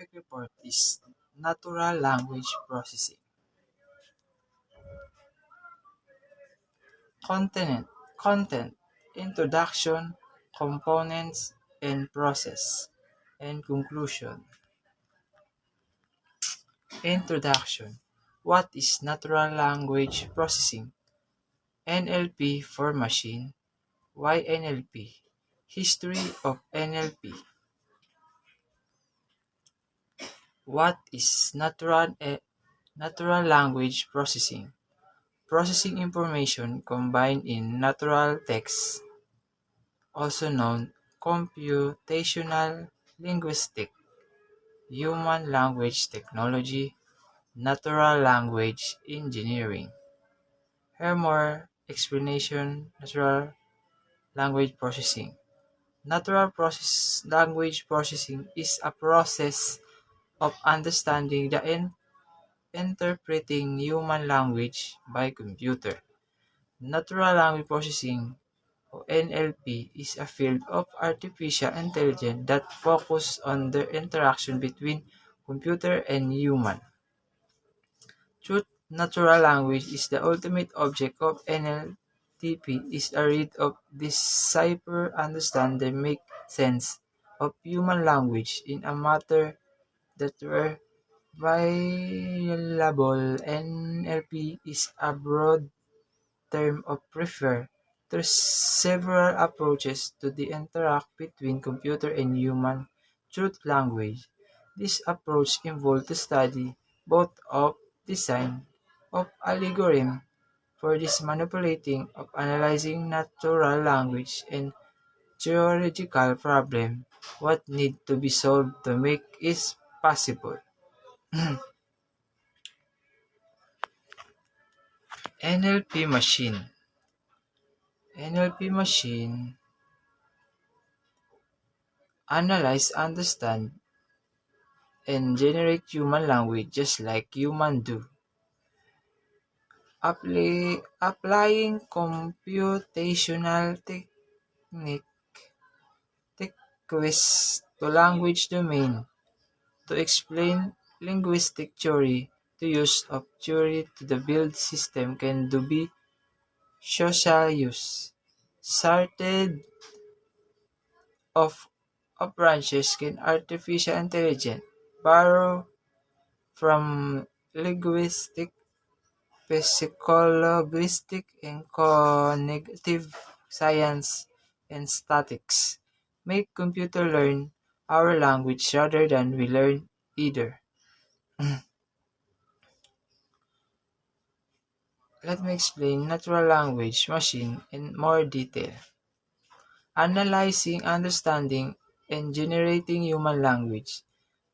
topic report is natural language processing. Content, introduction, components, and process, and conclusion. Introduction. What is natural language processing? NLP for machine. Why NLP? History of NLP. What is natural language processing? Processing information combined in natural text, also known computational linguistic, human language technology, natural language engineering. Here more explanation natural language processing. Language processing is a process of understanding the interpreting human language by computer. Natural language processing o NLP is a field of artificial intelligence that focuses on the interaction between computer and human. Truth natural language is the ultimate object of NLTP is a read of decipher, understand, and make sense of human language in a matter that were viable. NLP is a broad term of refer to several approaches to the interact between computer and human through language. This approach involves the study both of design of algorithm for this manipulating of analyzing natural language and theoretical problem what need to be solved to make it possible. NLP machine. NLP machine analyze, understand, and generate human language just like humans do. Applying computational techniques to language domain to explain linguistic theory. The use of theory to the build system can do be social use. Started of branches can artificial intelligence borrow from linguistic, psycholinguistic, and cognitive science and statistics. Make computer learn our language rather than we learn either. Let me explain natural language machine in more detail. Analyzing, understanding, and generating human language.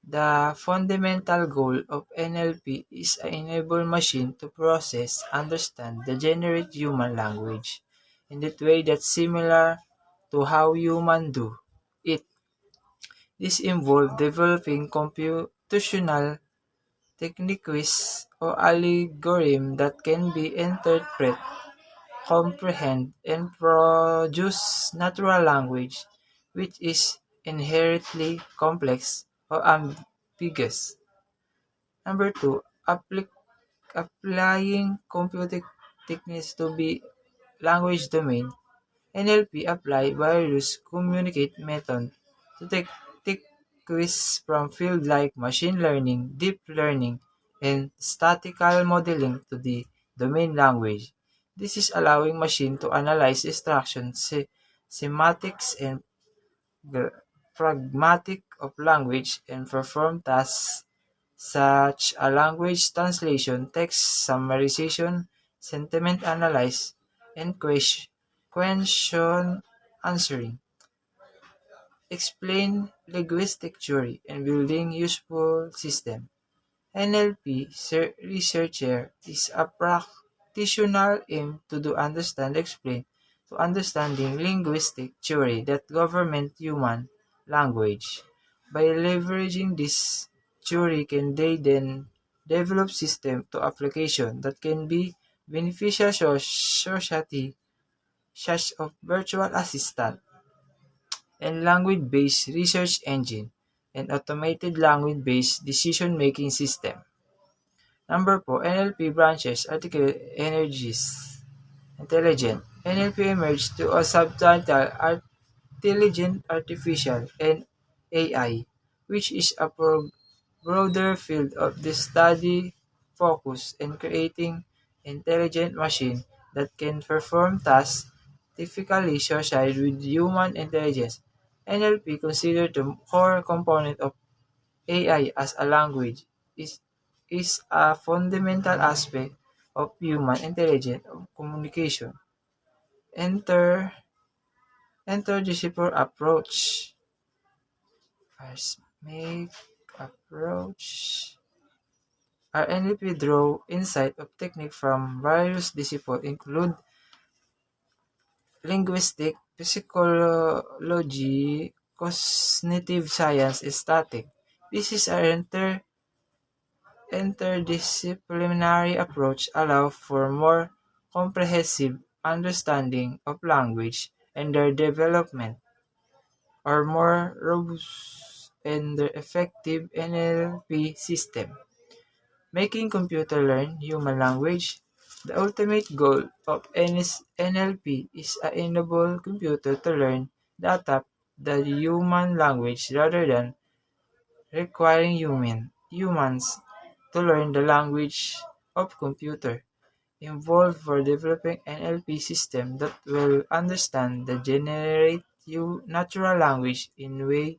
The fundamental goal of NLP is to enable machine to process, understand, and generate human language in that way that's similar to how humans do it. This involves developing computational techniques or algorithms that can be interpret, comprehend, and produce natural language, which is inherently complex or ambiguous. Number two, applying computing techniques to be language domain. NLP apply various communicate method to take techniques from fields like machine learning, deep learning, and statistical modeling to the domain language. This is allowing machine to analyze instructions, semantics, and pragmatic of language and perform tasks such as language translation, text summarization, sentiment analysis, and question answering. Explain linguistic theory and building useful system. NLP researcher is a practitioner aim to do understand explain to understanding linguistic theory that government human language. By leveraging this theory can they then develop system to application that can be beneficial society such of virtual assistant and language-based research engine. and automated language-based decision-making system. Number 4, NLP branches, artificial energies, intelligent. NLP emerged to a subtitle intelligent artificial and AI, which is a broader field of the study focused on creating intelligent machines that can perform tasks typically associated with human intelligence. NLP, considered the core component of AI as a language, is, is a fundamental aspect of human intelligence communication. Enter interdisciplinary approach. Rhythmic approach. Our NLP draw insight of technique from various disciplines include linguistics, psychology, cognitive science, and statistics. This is an interdisciplinary approach allow for more comprehensive understanding of language and their development, or more robust and effective NLP system. Making computer learn human language. The ultimate goal of NLP is to enable computer to learn the adapt the human language rather than requiring humans to learn the language of computer. Involved for developing NLP system that will understand the generate natural language in a way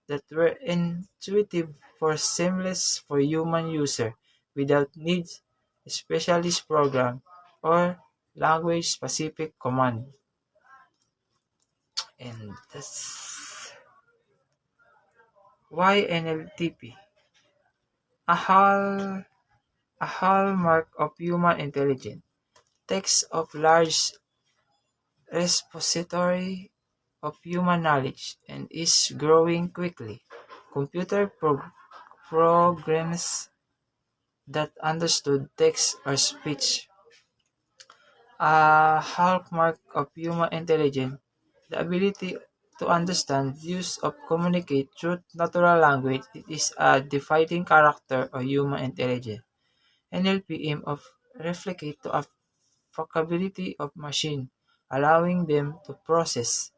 that were intuitive for seamless for human user without needs specialist program or language specific command. And that's why NLTP. A hall a hallmark of human intelligence. Text of large repository of human knowledge and is growing quickly. Computer programs that understood text or speech. A hallmark of human intelligence, the ability to understand, use of communicate through natural language. It is a defining character of human intelligence. NLP aim of replicate to a vocabulary of machine, allowing them to process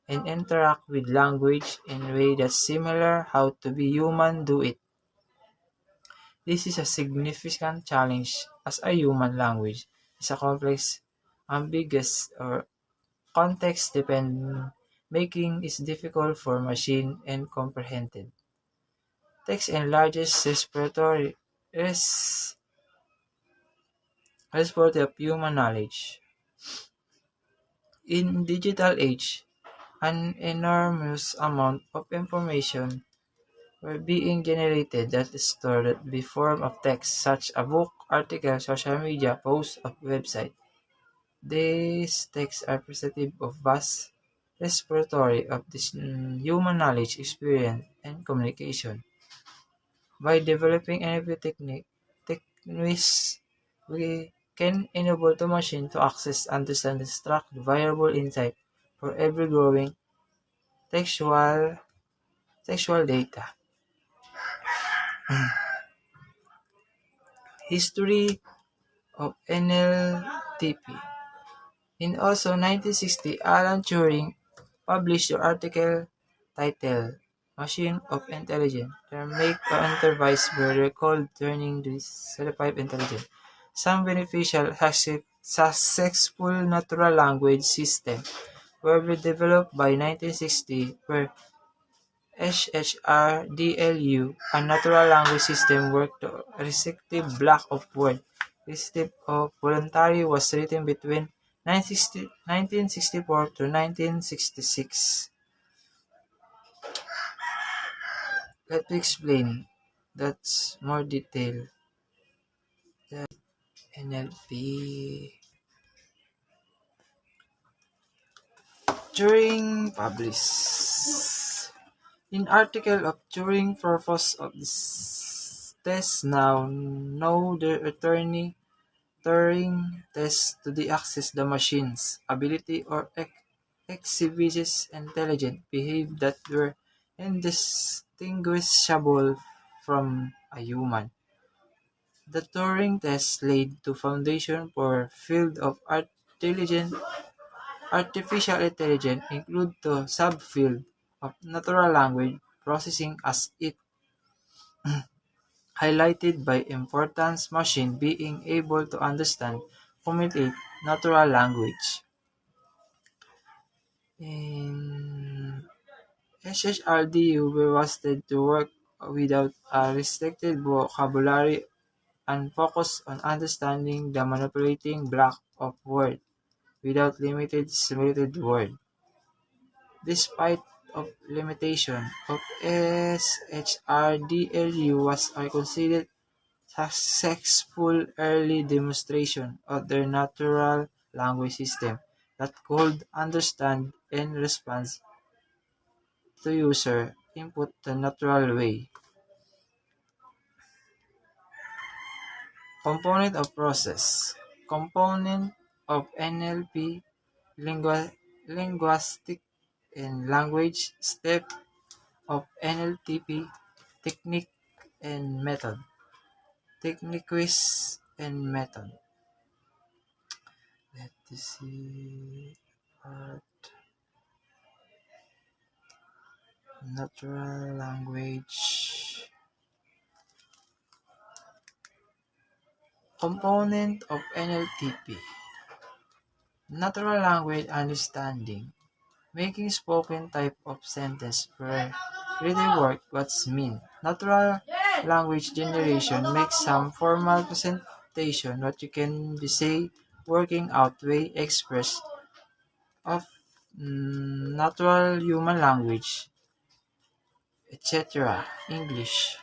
and interact with language in a way that's similar how to be human do it. This is a significant challenge as a human language is a complex, ambiguous, or context dependent, making it difficult for machine and comprehended. Text enlarges respiratory of human knowledge. In digital age, an enormous amount of information were being generated that is stored in the form of text, such as a book, article, social media, posts, of website. These texts are representative of vast repertoire of this human knowledge, experience, and communication. By developing NLP techniques, we can enable the machine to access, understand, and extract valuable insight for every growing textual textual data. History of NLTP. In also 1960, Alan Turing published an article titled Machine of Intelligence, the make of enterprise were recalled turning this certified intelligence. Some beneficial successful natural language systems were developed by 1960 where SHRDLU, a natural language system, worked to a restrictive block of words. Receipt of Voluntary was written between 1964 to 1966. Let me explain. That's more detail. The NLP. Turing published. In article of Turing purpose of this test now know the attorney Turing test to the access the machine's ability or exhibits intelligent behave that were indistinguishable from a human. The Turing test laid the foundation for field of artificial intelligence include the subfield of natural language processing as it highlighted by importance machine being able to understand, communicate natural language. In SHRDU was to work without a restricted vocabulary and focus on understanding the manipulating block of word without limited simulated word. Despite of limitation of SHRDLU was a considered successful early demonstration of their natural language system that could understand and respond to user input the natural way. Component of process. Component of NLP linguistic and language step of NLTP technique and method. Techniques and method. Let's see. Natural language. Component of NLTP. Natural language understanding. Making spoken type of sentence where really work what's mean. Natural language generation makes some formal presentation what you can be say working out way express of natural human language, etc. English.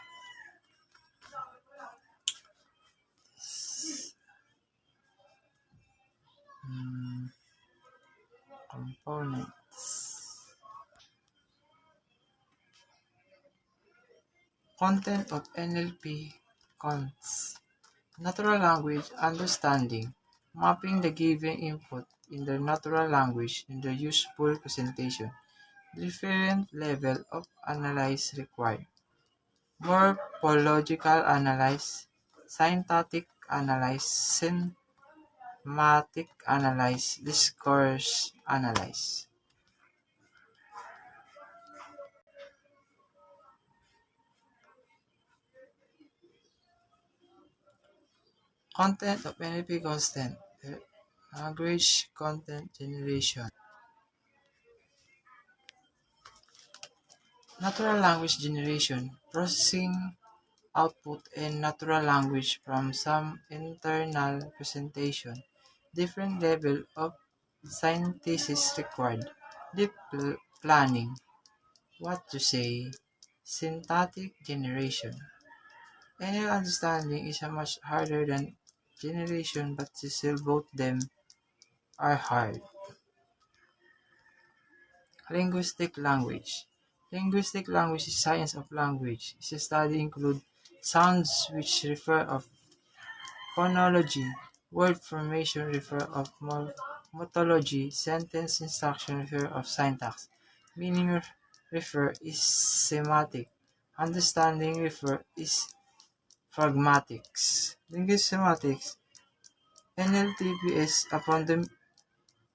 Mm, Components. Content of NLP cons. Natural language understanding. Mapping the given input in the natural language in the useful presentation. Different level of analysis required. Morphological analysis, syntactic analysis, semantic analysis, discourse analysis. Content of NLP content. Language content generation. Natural language generation. Processing output in natural language from some internal presentation. Different level of synthesis required. Deep planning. What to say? Syntactic generation. Any understanding is a much harder than generation, but still both them are hard. Linguistic language. Linguistic language is science of language. Its study include sounds which refer of phonology, word formation refer of morphology, sentence instruction refer of syntax, meaning refer is semantic, understanding refer is pragmatics. Linguistic semantics. NLTP is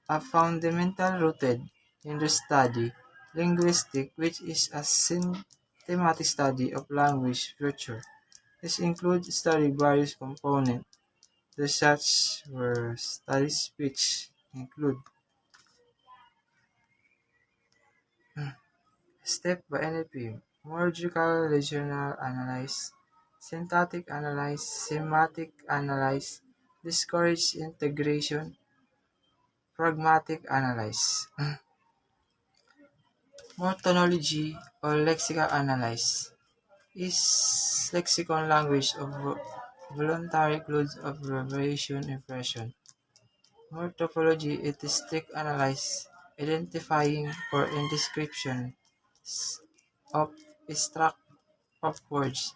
a fundamental rooted in the study linguistic, which is a systematic study of language structure. This includes study various components. The such were study speech include step by NLP, morphological regional analysis, syntactic analysis, semantic analysis, discourage integration, pragmatic analysis. Morphology or lexical analysis is lexicon language of voluntary clues of variation impression. Morphology is the strict analysis identifying for and description of struct of words.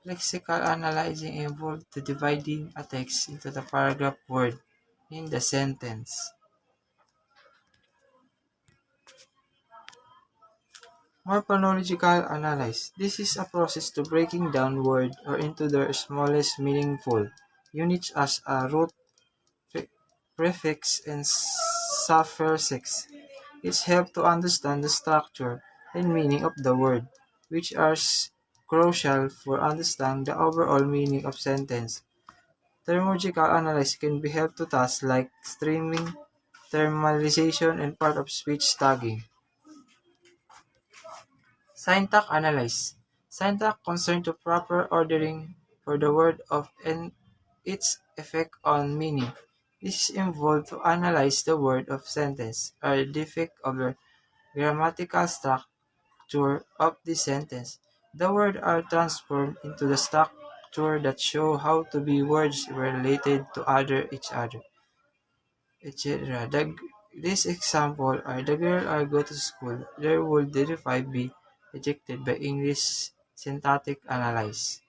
Lexical analyzing involves the dividing a text into the paragraph word in the sentence. Morphological analysis. This is a process to breaking down word or into their smallest meaningful units as a root, prefix, and suffix. It helps to understand the structure and meaning of the word, which are crucial for understanding the overall meaning of sentence. Terminological analysis can be helped to tasks like streaming, thermalization, and part of speech tagging. Syntax analysis. Syntax concern to proper ordering for the word of and its effect on meaning. This is involved to analyze the word of sentence or defect of the grammatical structure of the sentence. The words are transformed into the structure that show how to be words related to each other, etc. This example are the girl I go to school. There would verify be rejected by English syntactic analysis.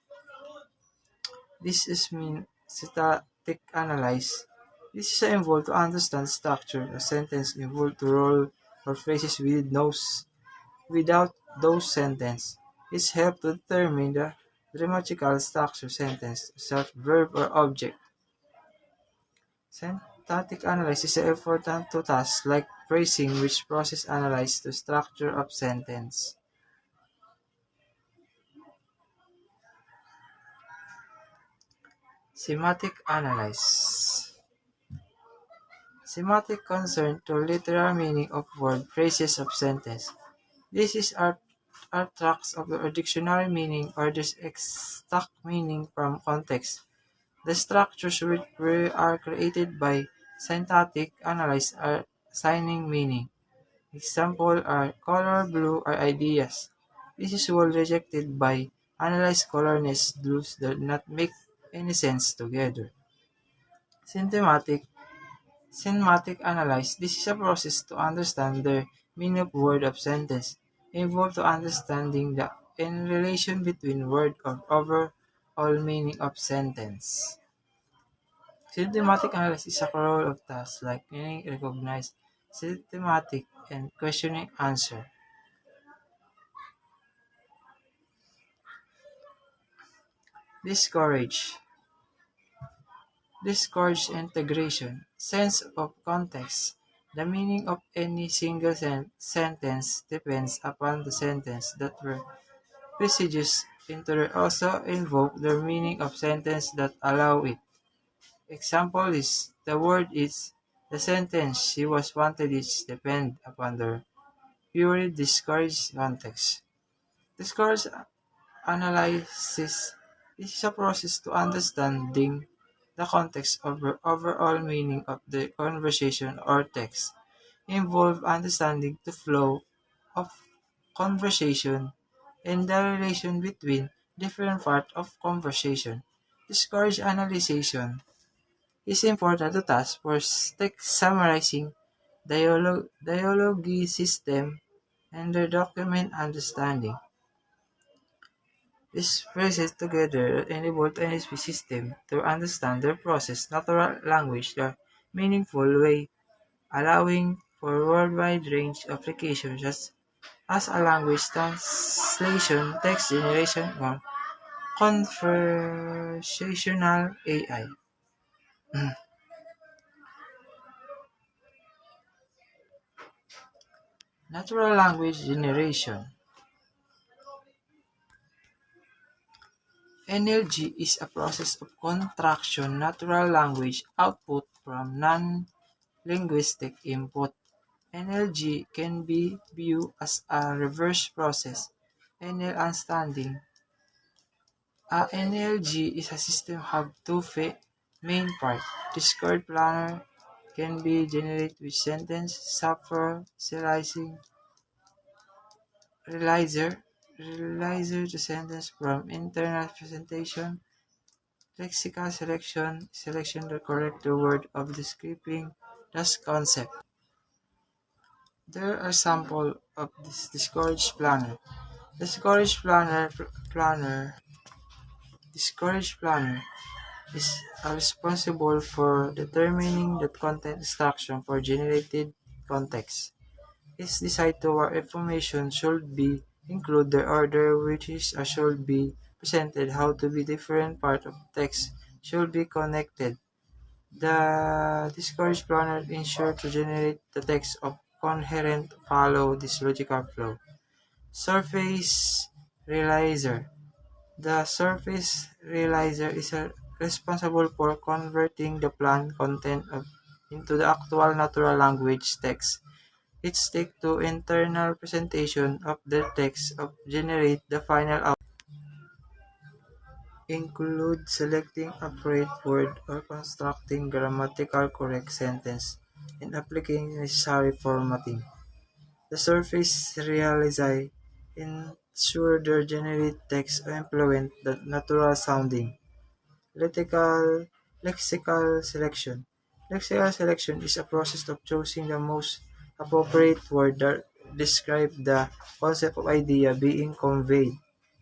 This is mean syntactic analysis. This is involved to understand structure a sentence involved to role or phrases without those sentence. It's help to determine the grammatical structure sentence, such verb or object. Syntactic analysis is important to tasks like phrasing which process analyze the structure of sentence. Semantic analysis. Semantic concern to literal meaning of word phrases of sentence. This is abstracts of the dictionary meaning or the exact meaning from context. The structures which are created by syntactic analysis are assigning meaning. Examples are color blue are ideas. This is well rejected by analyze colorless blues do not make any sense together. Synthetic Synthetic analysis. This is a process to understand the meaning of word of sentence, involved to understanding the in relation between word of overall meaning of sentence. Systematic analysis is a role of tasks like meaning recognize, systematic, and questioning answer. Discourage. Discourage integration. Sense of context. The meaning of any single sentence depends upon the sentence that were prestigious into also invoke the meaning of sentence that allow it. Example is the word is the sentence she was wanted is depend upon the purely discouraged context. Discourage analysis is a process to understanding the context of the overall meaning of the conversation or text. Involve understanding the flow of conversation and the relation between different parts of conversation. Discourage analysis is important to task for text summarizing dialogue system and the document understanding. These phrases together enable the NSP system to understand their process natural language the meaningful way, allowing for a worldwide range of applications as a language translation, text generation, or conversational AI. Natural language generation. NLG is a process of contraction natural language output from non-linguistic input. NLG can be viewed as a reverse process. NL understanding. A NLG is a system have two main parts. Discord planner can be generated with sentence, serializing, realizer to sentence from internal presentation, lexical selection the correct word of describing this concept. There are samples of this Discourage Planner. Discourage Discourage Planner is responsible for determining the content structure for generated context. It's decided to where information should be include the order which is should be presented, how to be different part of text should be connected. The discourage planner ensure to generate the text of coherent follow this logical flow. Surface Realizer. The Surface Realizer is responsible for converting the plan content into the actual natural language text. It sticks to internal presentation of the text of generate the final output. Include selecting appropriate word or constructing grammatical correct sentence and applying necessary formatting. The Surface Realizer ensure the generate text implement the natural sounding. Lexical, lexical selection. Lexical selection is a process of choosing the most appropriate word that describe the concept of idea being conveyed.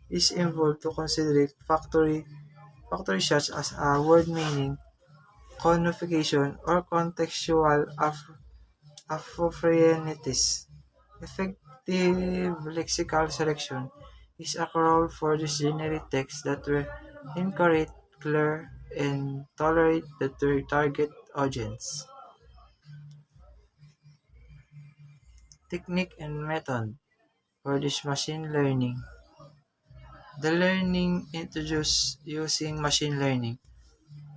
Is involved to consider factors such as a word meaning, conification, or contextual appropriateness. Effective lexical selection is a role for this generic text that were incorrect, clear, and tolerate the target audience. Technique and method for this machine learning. The learning introduced using machine learning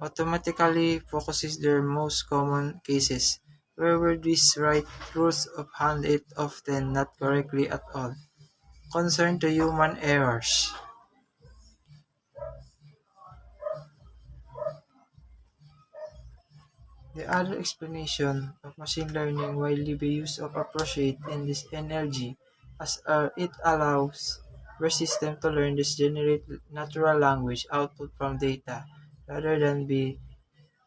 automatically focuses their most common cases, where these right rules of hand it often not correctly at all, concern to human errors. The other explanation of machine learning widely be used of appreciate in this NLG as it allows the system to learn this generate natural language output from data rather than be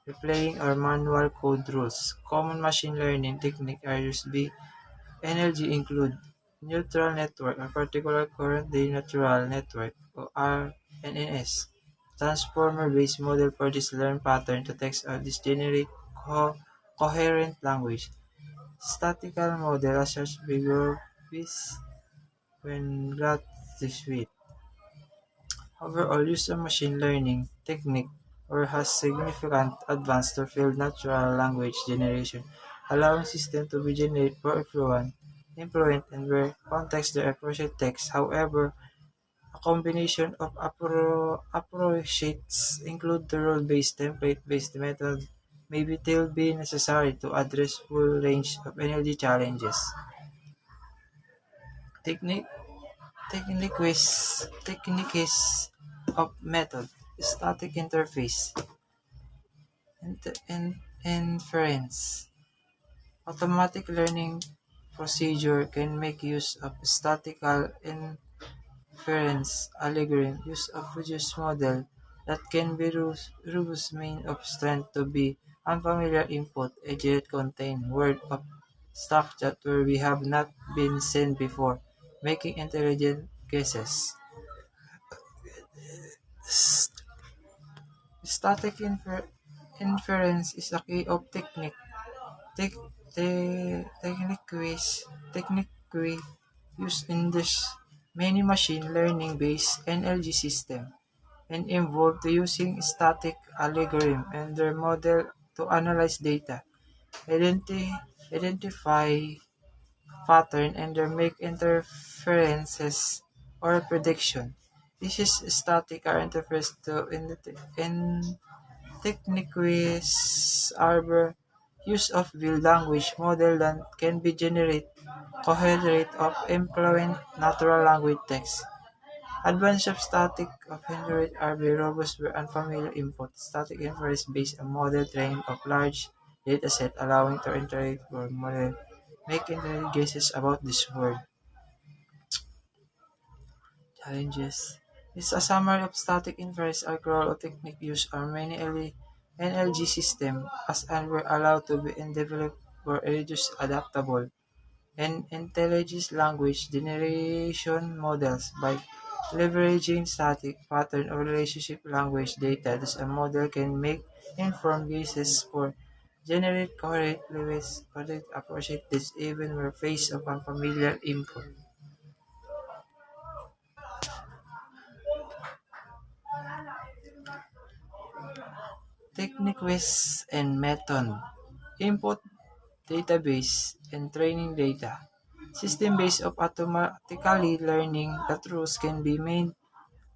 replaying or manual code rules. Common machine learning techniques are used by NLG include neutral network, a particular currently natural network, or RNNs. Transformer-based model for this learn pattern to text or this generate coherent language. Statistical model as such behavior with when got this with. Overall, use of machine learning technique or has significant advance to field natural language generation, allowing system to be generated for influent and where context the appropriate text. However, a combination of approaches include the role-based template-based method may be still be necessary to address full range of energy challenges. Technique techniques of method, static interface, inference. Automatic learning procedure can make use of statistical inference algorithm, use of reduced model that can be robust main of strength to be unfamiliar input, yet contain word of structure where we have not been seen before, making intelligent guesses. Static inference is a key of tech, technique used in this many machine learning based NLG system and involved using static algorithm and their model to analyze data, identify pattern and then make inferences or prediction. This is static are interface to in techniques are use of real language model that can be generate coherent of implement natural language text. Advanced of static of generate are very robust with unfamiliar input. Static inference based on model trained of large dataset allowing to interact or model make intelligent guesses about this world. Challenges. It's a summary of static inference algorithm technique used on many early NLG systems as and were allowed to be in developed or reduced adaptable and intelligent language generation models by leveraging static pattern or relationship language data. Thus a model can make informed guesses for generate correct with correct approaches this even where faced of unfamiliar input. Techniques and method. Input database and training data. System based of automatically learning that rules can be made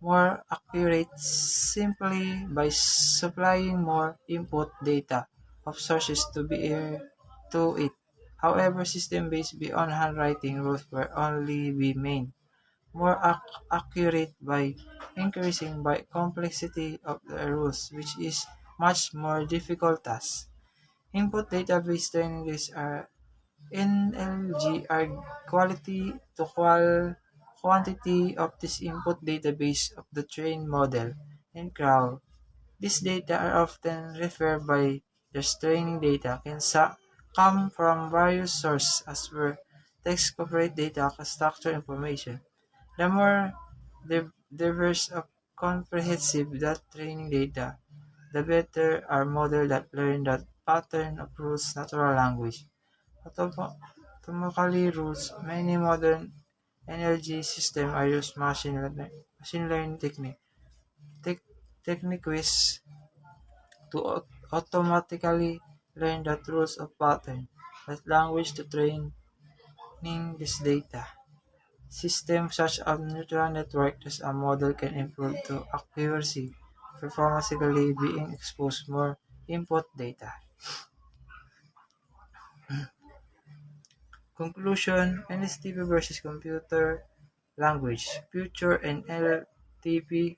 more accurate simply by supplying more input data of sources to it. However, system-based beyond handwriting rules will only be made more accurate by increasing by complexity of the rules, which is much more difficult task. Input database training lists are NLG are quality to quantity of this input database of the trained model and crowd. These data are often referred by their training data can come from various sources as were text corporate data structure information. The more diverse of comprehensive that training data, the better our model that learn that pattern of rules natural language. Automatically rules, many modern energy systems are use machine learning tech, techniques to automatically learn the rules of pattern, that language to training this data. Systems such as neural network as a model can improve to accuracy, performatically being exposed more input data. Conclusion, NSTP versus computer language, future and LTP,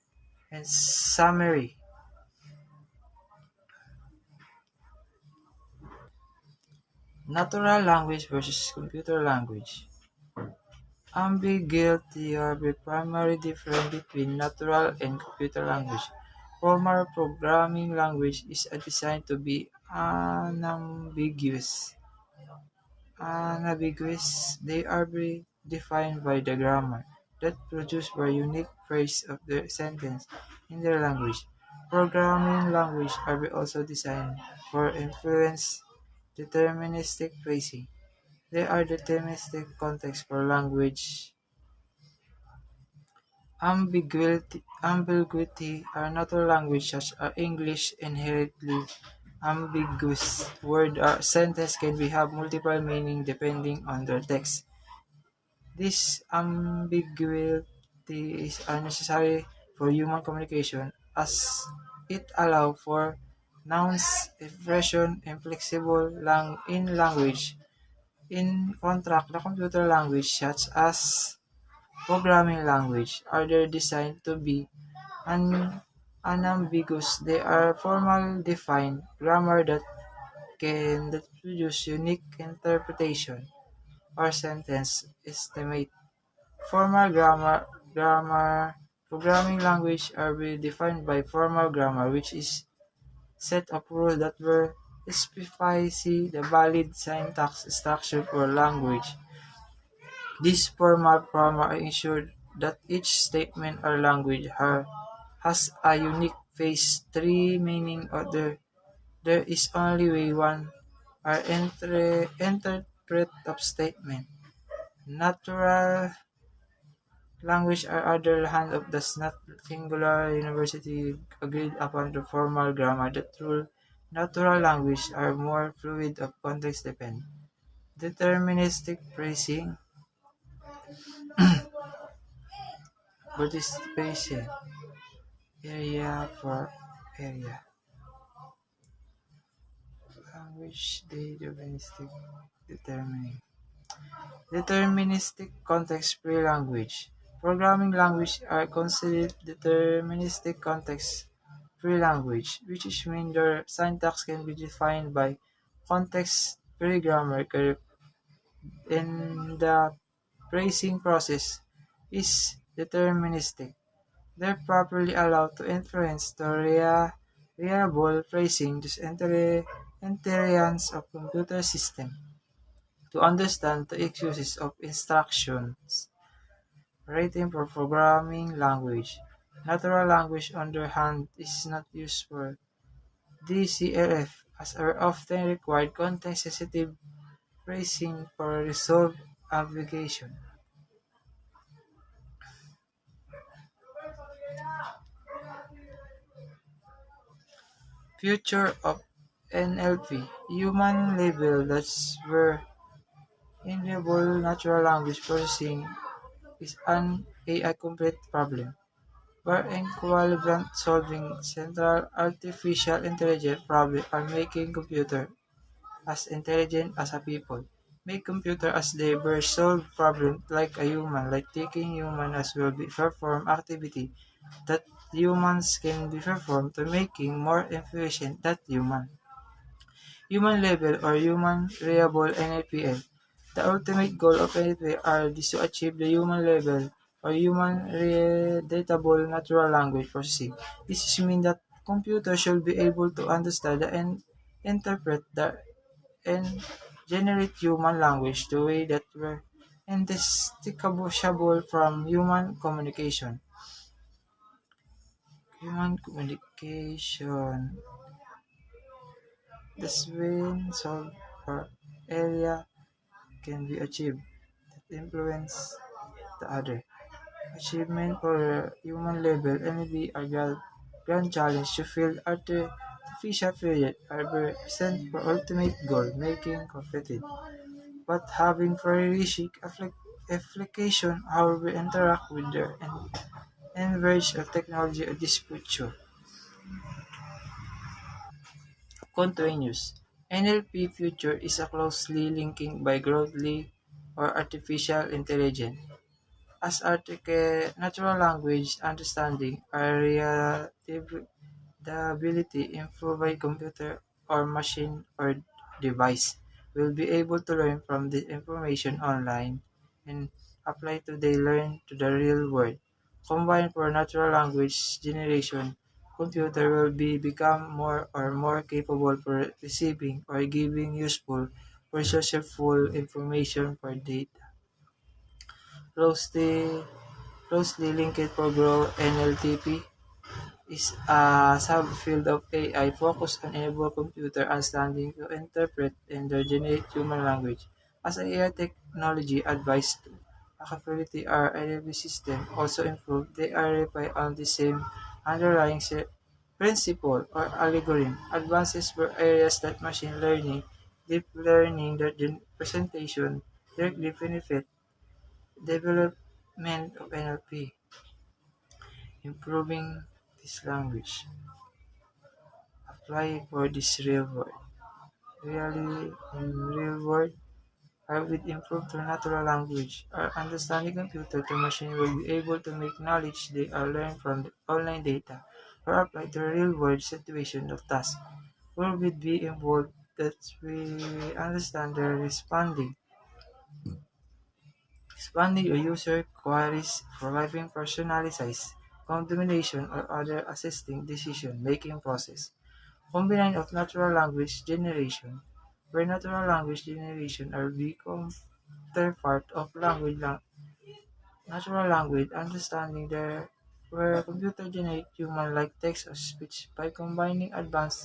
and summary. Natural language versus computer language. Ambiguity are the primary difference between natural and computer language. Formal programming language is designed to be unambiguous. They are defined by the grammar that produced by unique phrase of the sentence in their language. Programming language are also designed for influence deterministic phrasing. They are deterministic context for language. Ambiguity are natural language such as English inherently ambiguous. Word or sentence can have multiple meaning depending on their text. This ambiguity is unnecessary for human communication as it allows for nouns, expression, and flexible in language. In contrast, the computer language such as programming language are designed to be unambiguous. They are formal defined grammar that produce unique interpretation or sentence estimate. Formal grammar programming language are defined by formal grammar, which is set of rules that were specify the valid syntax structure for language. This formal grammar ensure that each statement or language has a unique phase tree, meaning there is only way one or interpret of statement. Natural language are other hand of the not singular university agreed upon the formal grammar that rule. Natural language are more fluid of context depend. Deterministic phrasing, participation, area for area. Language determining. Deterministic context-free language. Programming languages are considered deterministic context-free language, which means their syntax can be defined by context-free grammar and the phrasing process is deterministic. They're properly allowed to inference the reliable phrasing these interiors of computer system to understand the uses of instructions. Writing for programming language. Natural language, on the other hand, is not used for DCLF as are often required context-sensitive phrasing for resolve ambiguation. Future of NLP. Human level that's where enable natural language processing is an AI complete problem. Where equivalent solving central artificial intelligence problem are making computer as intelligent as a people. Make computer as they were solve problem like a human, like taking human as will be perform activity that humans can be performed to making more efficient that human. Human level or human reliable NLPL. The ultimate goal of NLPL is to achieve the human level or human readable natural language processing. This means that computer should be able to understand and interpret the and generate human language the way that were indistinguishable from human communication. Human communication. This when solve or area can be achieved that influence the other. Achievement for human level NLP are grand challenge to field artificial period are present for ultimate goal making competitive. But having realistic application how we interact with the enverge of technology of this future. Continuous. NLP future is a closely linking by growthly or artificial intelligence. As natural language understanding are relative the ability improve by computer or machine or device will be able to learn from the information online and apply to they learn to the real world. Combined for natural language generation, computer will be become more or more capable for receiving or giving useful processful information for data. Closely closely linked for Grow NLTP is a subfield of AI focused on enable computer understanding to interpret and generate human language. As AI technology advanced, capability our NLP system also improved. They are rely on the same underlying principle or algorithm. Advances were areas that machine learning, deep learning, that presentation directly benefit development of NLP, improving this language. Apply for this real world. Really, in real world, I will improve to natural language. Our understanding computer to machine will be able to make knowledge they are learned from the online data or apply to real world situation of tasks. Where would be involved that we understand the responding to user queries, providing personalized combination or other assisting decision making process. Combination of natural language generation, where natural language generation are become part of natural language understanding there where computer generate human like text or speech by combining advanced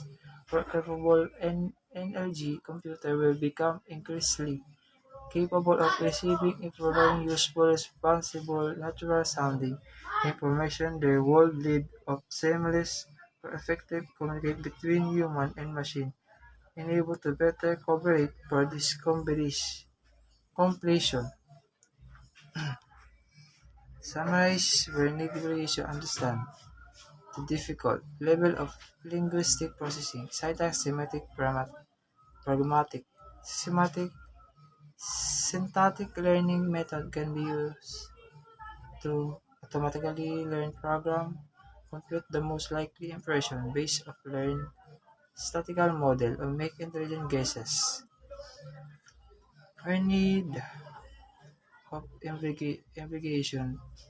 or capable NLG computer will become increasingly capable of receiving and providing useful responsible natural sounding information. Their world lead of seamless or effective communicate between human and machine and able to better cooperate for this completion. Summarize where negotiation understand the difficult level of linguistic processing, syntax, semantic, pragmatic, systematic, syntactic learning method can be used to automatically learn program, compute the most likely impression based of learn statistical model, or make intelligent guesses. Our need of ambiguation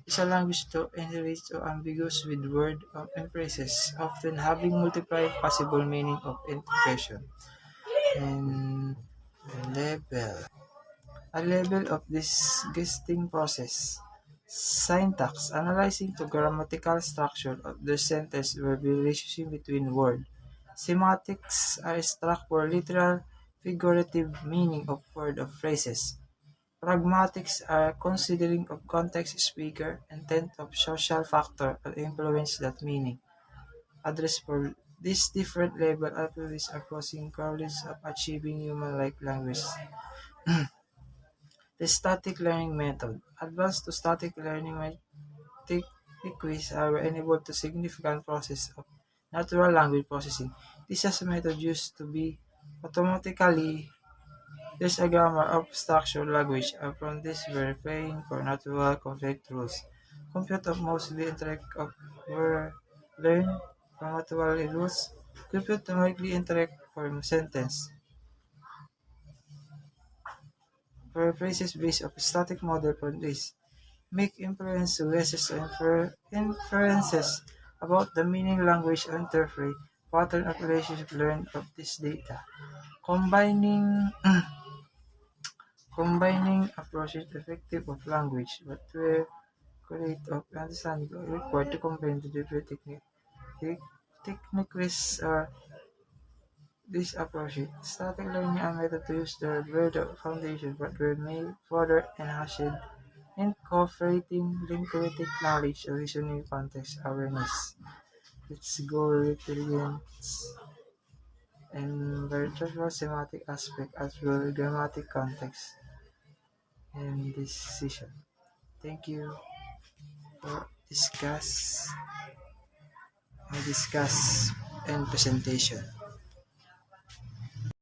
is a language to enrich or ambiguous with word and phrases, often having multiple possible meaning of interpretation. And the level. A level of this guessing process. Syntax, analyzing the grammatical structure of the sentence or the relationship between words. Semantics are struck for literal, figurative meaning of word or phrases. Pragmatics are considering of context, speaker, intent of social factor that influence that meaning. Address for These different level activities are causing correlates of achieving human-like language. The static learning method. Advanced to static learning techniques are enabled to significant process of natural language processing. This is a method used to be automatically use a grammar of structured language from this verifying for natural conflict rules. Compute of mostly interact of were learned from natural rules. Compute numerically interact from sentence. For phrases based of static model from this. Make inference guesses or inferences about the meaning language or interpret pattern of relationship learned of this data. Combining combining approaches effective of language, but where correct of understanding are required to combine the different techniques are this approach. Static learning are method to use the broader foundation but were made further enhanced incorporating linguistic knowledge, reasoning, context awareness. Its goal resilience and virtual semantic aspect as well as grammatic context in this session. Thank you for discuss and presentation.